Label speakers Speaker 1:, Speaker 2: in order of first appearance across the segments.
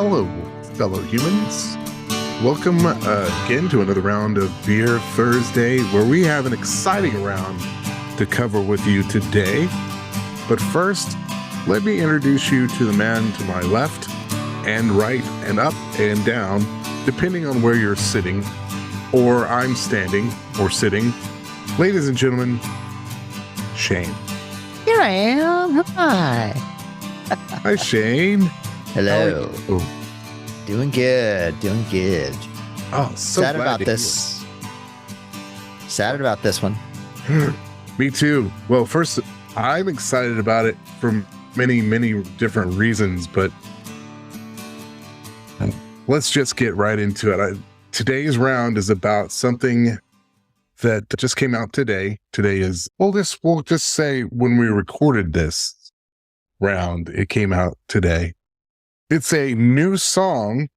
Speaker 1: Hello, fellow humans. Welcome again to another round of Beer Thursday, where we have an exciting round to cover with you today. But first, let me introduce you to the man to my left and right and up and down, depending on where you're sitting, or I'm standing or sitting. Ladies and gentlemen, Shane.
Speaker 2: Here I am. Hi.
Speaker 1: Hi, Shane.
Speaker 2: Hello.
Speaker 1: Oh,
Speaker 2: Doing good. Doing good.
Speaker 1: so
Speaker 2: Excited
Speaker 1: glad
Speaker 2: about
Speaker 1: to
Speaker 2: this. Excited about this one.
Speaker 1: hear. Me too. Well, first, I'm excited about it for many, many different reasons, but let's just get right into it. Today's round is about something that just came out today. Today is, we'll just say when we recorded this round, it came out today. It's a new song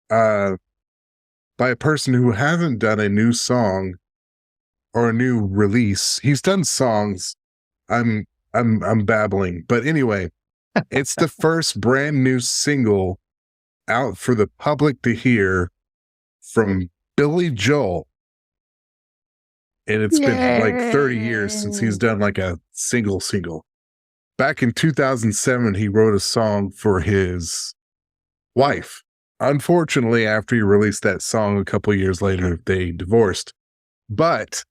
Speaker 1: by a person who hasn't done a new song or a new release. He's done songs. I'm babbling, but anyway, it's the first brand new single out for the public to hear from Billy Joel. And it's been like 30 years since he's done like a single. Back in 2007, he wrote a song for his wife. Unfortunately, after he released that song a couple of years later, they divorced. But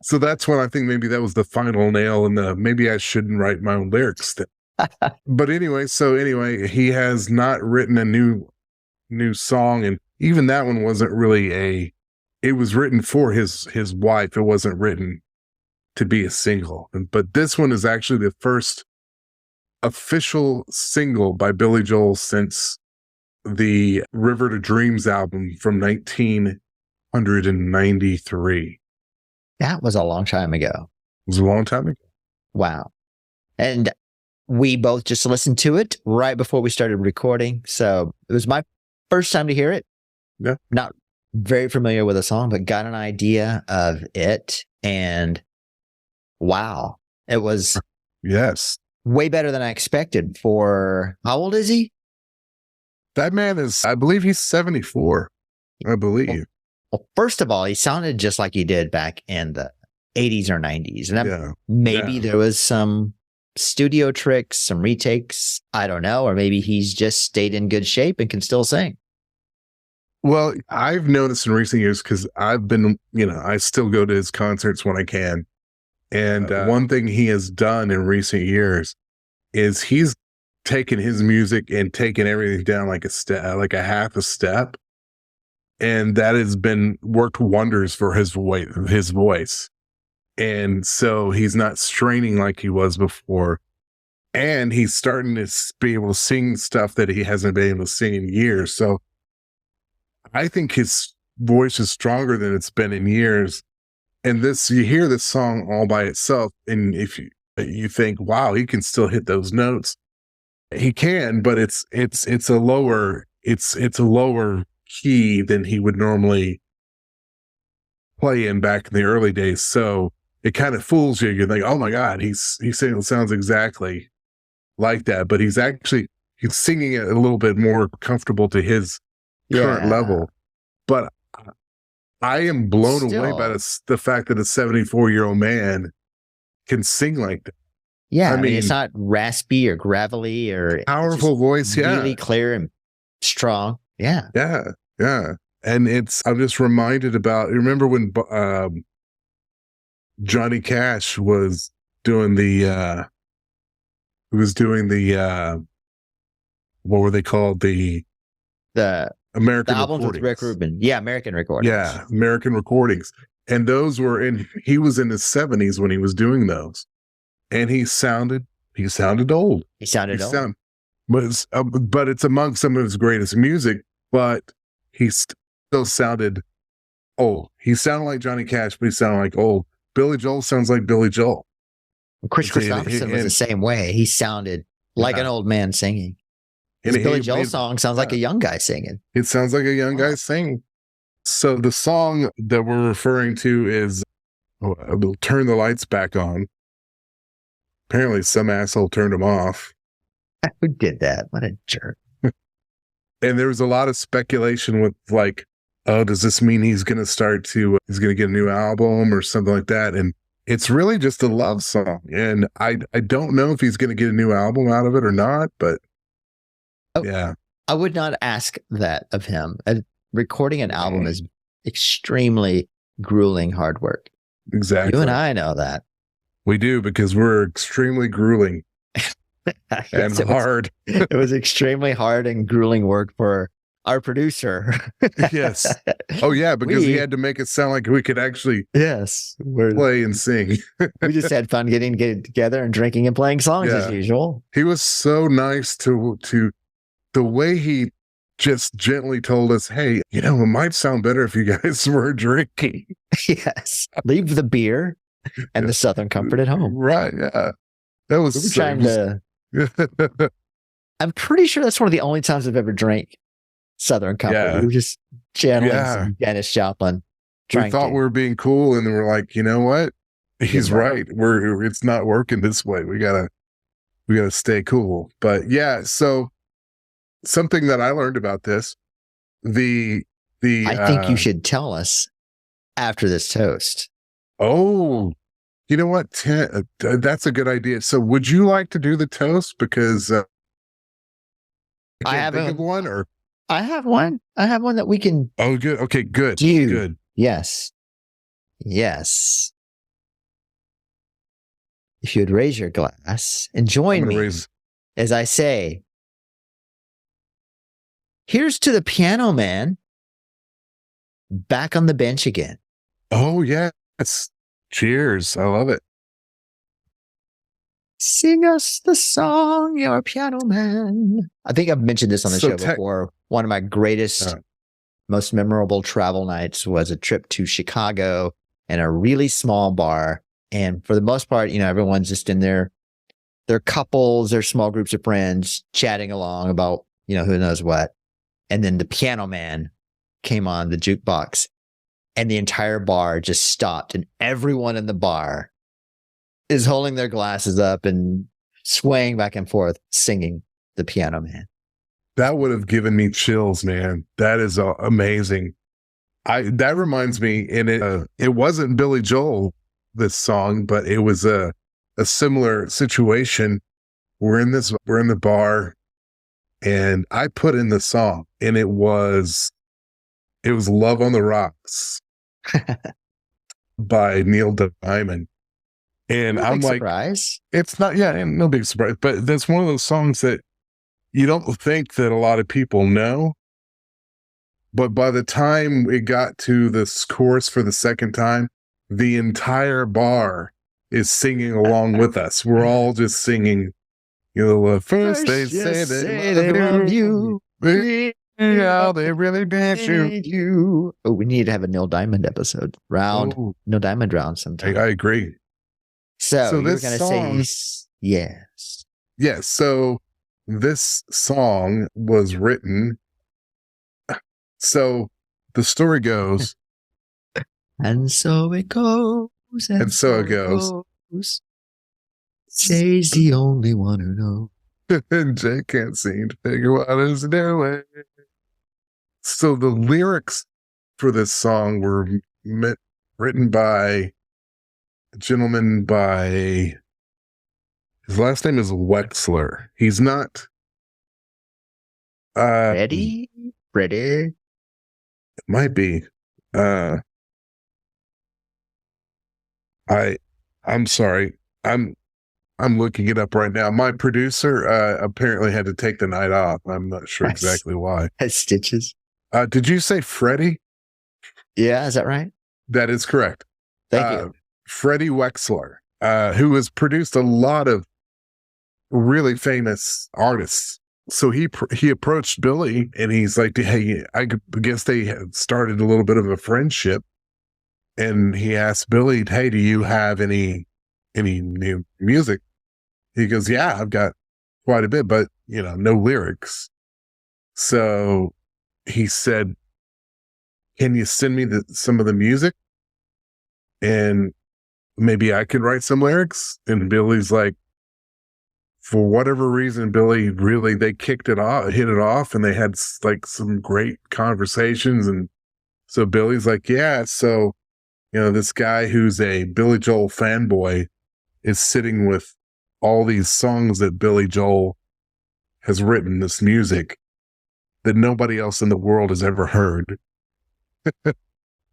Speaker 1: so that's when I think maybe that was the final nail in the maybe I shouldn't write my own lyrics. But anyway, he has not written a new song, and even that one wasn't really it was written for his wife. It wasn't written to be a single. But this one is actually the first official single by Billy Joel since the River to Dreams album from 1993.
Speaker 2: That was a long time ago.
Speaker 1: It was a long time ago.
Speaker 2: Wow. And we both just listened to it right before we started recording. So it was my first time to hear it.
Speaker 1: Yeah.
Speaker 2: Not very familiar with the song, but got an idea of it. And wow, it was
Speaker 1: Yes.
Speaker 2: way better than I expected for, how old is he?
Speaker 1: That man is, I believe he's 74. I believe.
Speaker 2: Well, first of all, he sounded just like he did back in the 80s or 90s. And maybe there was some studio tricks, some retakes. I don't know. Or maybe he's just stayed in good shape and can still sing.
Speaker 1: Well, I've noticed in recent years, because I've been, I still go to his concerts when I can. And one thing he has done in recent years is he's taken his music and taken everything down like a step, like a half a step. And that has worked wonders for his voice. And so he's not straining like he was before. And he's starting to be able to sing stuff that he hasn't been able to sing in years. So I think his voice is stronger than it's been in years. And you hear this song all by itself, and if you think, wow, he can still hit those notes. He can, but it's a lower key than he would normally play in back in the early days. So it kind of fools you. You're like, oh my God, he's saying it sounds exactly like that, but he's singing it a little bit more comfortable to his current level. But I am blown away by the fact that a 74-year-old man can sing like that.
Speaker 2: Yeah, I mean, it's not raspy or gravelly or
Speaker 1: powerful voice. Yeah,
Speaker 2: really clear and strong. Yeah.
Speaker 1: And I'm just reminded about. Remember when Johnny Cash was doing the what were they called, the American
Speaker 2: albums with Rick Rubin. Yeah, American recordings.
Speaker 1: Yeah, American recordings. And those he was in his 70s when he was doing those. And he sounded old.
Speaker 2: He sounded old.
Speaker 1: But it's among some of his greatest music, but he still sounded old. He sounded like Johnny Cash, but he sounded like old. Billy Joel sounds like Billy Joel.
Speaker 2: Chris Christopherson was the same way. He sounded like an old man singing. His Billy Joel song sounds like a young guy singing.
Speaker 1: It sounds like a young guy singing. So the song that we're referring to is We'll Turn the Lights Back On. Apparently some asshole turned them off.
Speaker 2: Who did that? What a jerk.
Speaker 1: And there was a lot of speculation with like, oh, does this mean he's going to get a new album or something like that? And it's really just a love song. And I don't know if he's going to get a new album out of it or not, but yeah.
Speaker 2: I would not ask that of him. Recording an album is extremely grueling hard work.
Speaker 1: Exactly.
Speaker 2: You and I know that.
Speaker 1: We do, because we're extremely grueling and hard.
Speaker 2: It was extremely hard and grueling work for our producer.
Speaker 1: Yes. Oh, yeah, because he had to make it sound like we could actually play and sing.
Speaker 2: We just had fun getting together and drinking and playing songs as usual.
Speaker 1: He was so nice to the way he just gently told us, hey, it might sound better if you guys were drinking.
Speaker 2: Yes. Leave the beer and the Southern comfort at home.
Speaker 1: Right. Yeah. That was
Speaker 2: trying to. I'm pretty sure that's one of the only times I've ever drank Southern comfort.
Speaker 1: Yeah.
Speaker 2: We were just channeling some Janis Joplin.
Speaker 1: We thought we were being cool, and then we're like, you know what? He's right. It's not working this way. We gotta stay cool. But yeah, so something that I learned about this, I
Speaker 2: think you should tell us after this toast.
Speaker 1: Oh, you know what? That's a good idea. So would you like to do the toast? Because
Speaker 2: I have
Speaker 1: think of one, or
Speaker 2: I have one. I have one that we can.
Speaker 1: Oh, good. Okay, good.
Speaker 2: Good. Yes. Yes. If you would raise your glass and join me as I say, here's to the piano man back on the bench again.
Speaker 1: Oh, yeah. Cheers. I love it.
Speaker 2: Sing us the song, you're a piano man. I think I've mentioned this on the show before. One of my greatest, most memorable travel nights was a trip to Chicago and a really small bar. And for the most part, everyone's just in their couples, their small groups of friends chatting along about, who knows what. And then the piano man came on the jukebox and the entire bar just stopped, and everyone in the bar is holding their glasses up and swaying back and forth, singing the piano man.
Speaker 1: That would have given me chills, man. That is amazing. That reminds me, and it wasn't Billy Joel, this song, but it was a similar situation. We're in the bar, and I put in the song, and it was Love on the Rocks by Neil Diamond. And
Speaker 2: no
Speaker 1: I'm like,
Speaker 2: surprise.
Speaker 1: It's not, no big surprise, but that's one of those songs that you don't think that a lot of people know. But by the time it got to the chorus for the second time, the entire bar is singing along with us. We're all just singing, first they say they love you. Yeah, they really dance you.
Speaker 2: Oh, we need to have a Neil Diamond episode. Neil Diamond round sometime.
Speaker 1: I agree.
Speaker 2: So you were going to say
Speaker 1: yes. Yes. So this song was written. So the story goes.
Speaker 2: And so it goes.
Speaker 1: And so it goes.
Speaker 2: Jay's the only one who knows.
Speaker 1: And Jay can't seem to figure what he's doing. So the lyrics for this song were written by a gentleman his last name is Wexler. He's not
Speaker 2: Freddie?
Speaker 1: It might be. I'm sorry. I'm looking it up right now. My producer apparently had to take the night off. I'm not sure exactly why.
Speaker 2: Has stitches.
Speaker 1: Did you say Freddie?
Speaker 2: Yeah, is that right?
Speaker 1: That is correct.
Speaker 2: Thank you.
Speaker 1: Freddie Wexler, who has produced a lot of really famous artists. So he approached Billy, and he's like, hey, I guess they had started a little bit of a friendship. And he asked Billy, hey, do you have any new music? He goes, yeah, I've got quite a bit, but, no lyrics. So he said, can you send me some of the music? And maybe I can write some lyrics. And Billy's like, for whatever reason, Billy really, they hit it off, and they had like some great conversations. And so Billy's like, yeah, so, this guy who's a Billy Joel fanboy is sitting with all these songs that Billy Joel has written, this music that nobody else in the world has ever heard.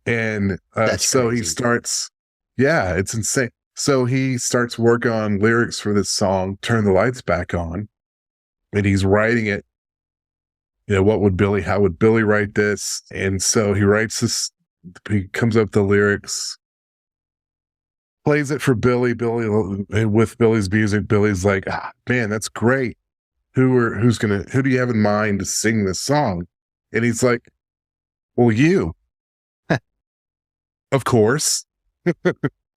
Speaker 1: And so
Speaker 2: crazy.
Speaker 1: he starts, it's insane. So he starts working on lyrics for this song, Turn the Lights Back On, and he's writing it. How would Billy write this? And so he writes this, he comes up with the lyrics, plays it for Billy, with Billy's music. Billy's like, man, that's great. Who do you have in mind to sing this song? And he's like, well, you. Of course.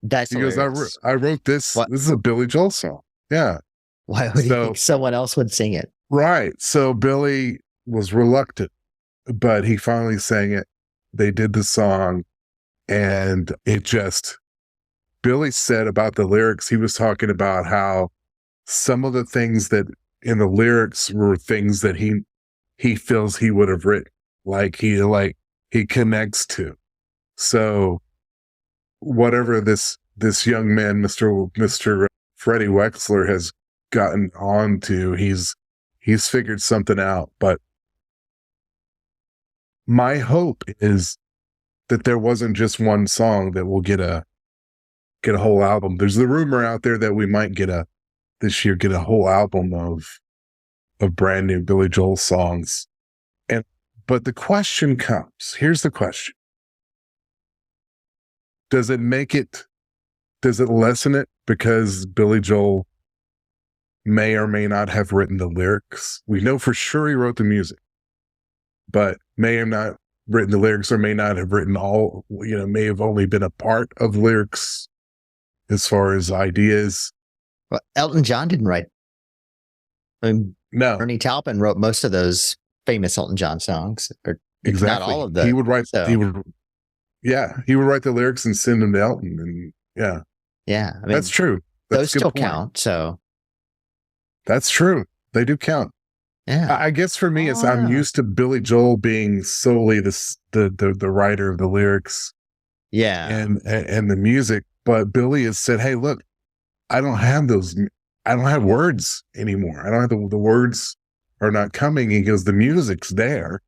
Speaker 2: That's
Speaker 1: because I wrote this. What? This is a Billy Joel song. Yeah.
Speaker 2: Why would you think someone else would sing it?
Speaker 1: Right. So Billy was reluctant, but he finally sang it. They did the song, and Billy said about the lyrics, he was talking about how some of the things that in the lyrics were things that he feels he would have written, like he connects to. So whatever this young man, Mr. Freddie Wexler, has gotten on to, he's figured something out. But my hope is that there wasn't just one song that will get a whole album. There's the rumor out there that we might this year get a whole album of brand new Billy Joel songs. But the question comes, here's the question. Does it lessen it because Billy Joel may or may not have written the lyrics? We know for sure he wrote the music, but may have not written the lyrics, or may not have written all, may have only been a part of lyrics as far as ideas.
Speaker 2: Well, Elton John didn't write.
Speaker 1: No.
Speaker 2: Ernie Taupin wrote most of those famous Elton John songs, or
Speaker 1: exactly.
Speaker 2: Not all of them.
Speaker 1: He would write. He would write the lyrics and send them to Elton, and
Speaker 2: yeah. I mean,
Speaker 1: that's true. That's
Speaker 2: those still count. So
Speaker 1: that's true. They do count.
Speaker 2: Yeah.
Speaker 1: I guess for me, I'm used to Billy Joel being solely the writer of the lyrics.
Speaker 2: Yeah.
Speaker 1: And the music, but Billy has said, "Hey, look, I don't have those. I don't have words anymore. I don't have the words are not coming." He goes, "The music's there.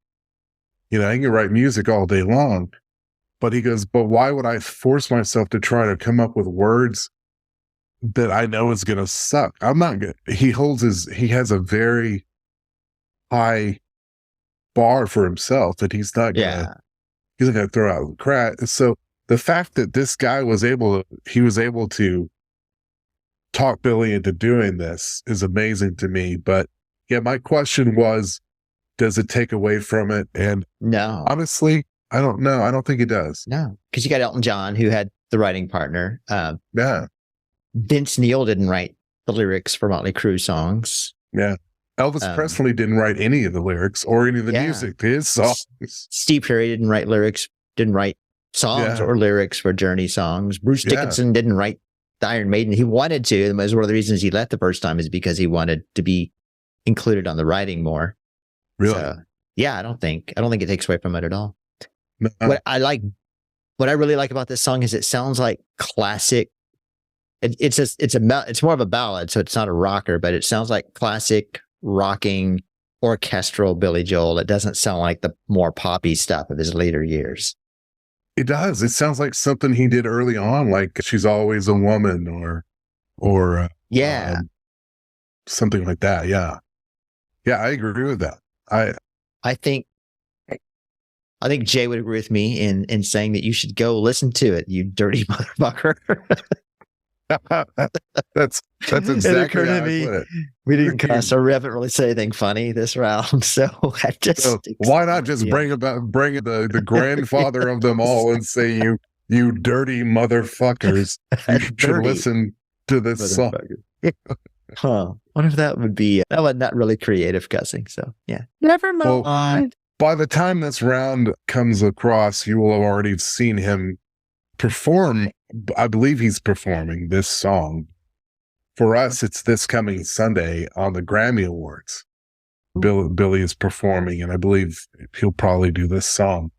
Speaker 1: I can write music all day long." But he goes, "But why would I force myself to try to come up with words that I know is going to suck? I'm not good." He has a very high bar for himself that he's not going to throw out the crap. So the fact that this guy was able to talk Billy into doing this is amazing to me. But yeah, my question was, does it take away from it? And
Speaker 2: no,
Speaker 1: honestly, I don't know. I don't think it does.
Speaker 2: No, because you got Elton John, who had the writing partner.
Speaker 1: Yeah.
Speaker 2: Vince Neil didn't write the lyrics for Motley Crue songs.
Speaker 1: Yeah. Elvis Presley didn't write any of the lyrics or any of the music to his songs.
Speaker 2: Steve Perry didn't write songs or lyrics for Journey songs. Bruce Dickinson didn't write the Iron Maiden. He wanted to. And that was one of the reasons he left the first time, is because he wanted to be included on the writing more.
Speaker 1: Really?
Speaker 2: So, yeah, I don't think it takes away from it at all.
Speaker 1: No.
Speaker 2: What I really like about this song is it sounds like classic. It's more of a ballad, so it's not a rocker, but it sounds like classic rocking orchestral Billy Joel. It doesn't sound like the more poppy stuff of his later years.
Speaker 1: It does. It sounds like something he did early on, like She's Always a Woman or something like that. Yeah. Yeah, I agree with that.
Speaker 2: I think Jay would agree with me in saying that you should go listen to it, you dirty motherfucker.
Speaker 1: That's exactly how I put it.
Speaker 2: We didn't cuss, so we haven't really said anything funny this round. So
Speaker 1: why not just bring the grandfather of them all and say, you dirty motherfuckers, you should listen to this song.
Speaker 2: Huh. What if that would be not really creative cussing? So yeah. Never mind.
Speaker 1: Well, by the time this round comes across, you will have already seen him perform. I believe he's performing this song For us, it's this coming Sunday on the Grammy Awards. Billy is performing, and I believe he'll probably do this song.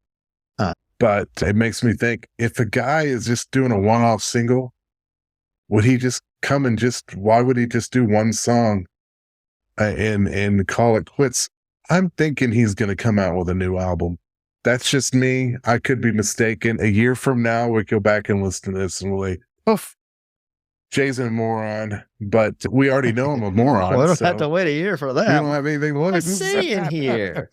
Speaker 1: But it makes me think, if a guy is just doing a one-off single, would he just come and why would he just do one song and call it quits? I'm thinking he's going to come out with a new album. That's just me. I could be mistaken. A year from now, we go back and listen to this and we'll like, oof, Jay's a moron, but we already know I'm a moron.
Speaker 2: Well, we don't have to wait a year for that.
Speaker 1: We don't have anything to look at.
Speaker 2: What's saying here?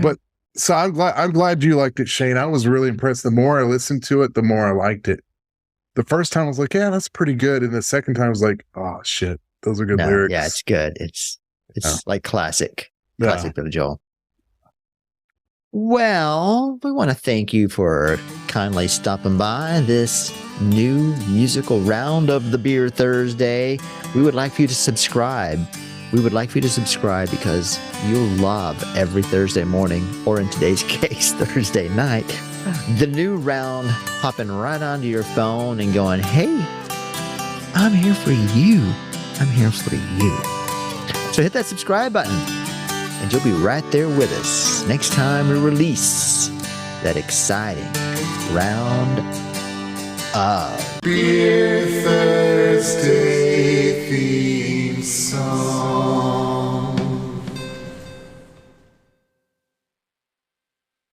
Speaker 1: But so I'm glad you liked it, Shane. I was really impressed. The more I listened to it, the more I liked it. The first time I was like, yeah, that's pretty good. And the second time I was like, oh shit, those are good lyrics.
Speaker 2: Yeah, it's good. It's like classic Billy Joel. Well, we want to thank you for kindly stopping by this new musical round of the Beer Thursday. We would like for you to subscribe. We would like for you to subscribe because you'll love every Thursday morning, or in today's case, Thursday night, the new round hopping right onto your phone and going, hey, I'm here for you. I'm here for you. So hit that subscribe button and you'll be right there with us next time we release that exciting round of
Speaker 1: Beer Thursday theme song.